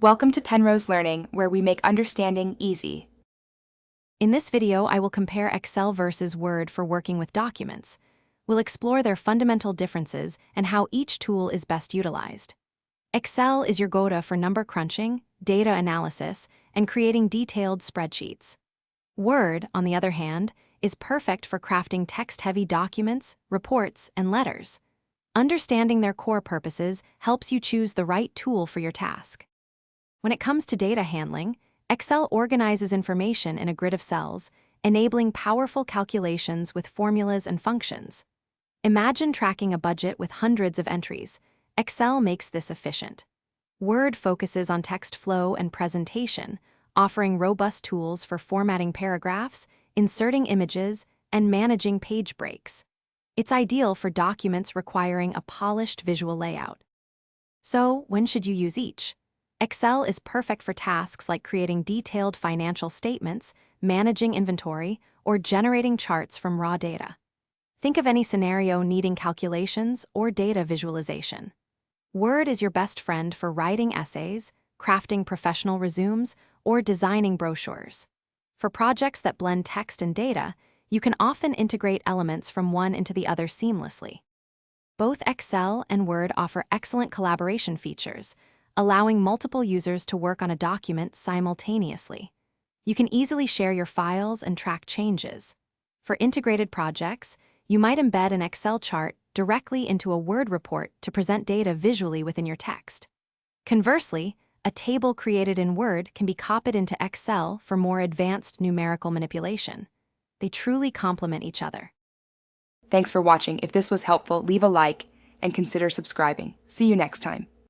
Welcome to Penrose Learning, where we make understanding easy. In this video, I will compare Excel versus Word for working with documents. We'll explore their fundamental differences and how each tool is best utilized. Excel is your go-to for number crunching, data analysis, and creating detailed spreadsheets. Word, on the other hand, is perfect for crafting text-heavy documents, reports, and letters. Understanding their core purposes helps you choose the right tool for your task. When it comes to data handling, Excel organizes information in a grid of cells, enabling powerful calculations with formulas and functions. Imagine tracking a budget with hundreds of entries. Excel makes this efficient. Word focuses on text flow and presentation, offering robust tools for formatting paragraphs, inserting images, and managing page breaks. It's ideal for documents requiring a polished visual layout. So, when should you use each? Excel is perfect for tasks like creating detailed financial statements, managing inventory, or generating charts from raw data. Think of any scenario needing calculations or data visualization. Word is your best friend for writing essays, crafting professional resumes, or designing brochures. For projects that blend text and data, you can often integrate elements from one into the other seamlessly. Both Excel and Word offer excellent collaboration features, allowing multiple users to work on a document simultaneously. You can easily share your files and track changes. For integrated projects, you might embed an Excel chart directly into a Word report to present data visually within your text. Conversely, a table created in Word can be copied into Excel for more advanced numerical manipulation. They truly complement each other. Thanks for watching. If this was helpful, leave a like and consider subscribing. See you next time.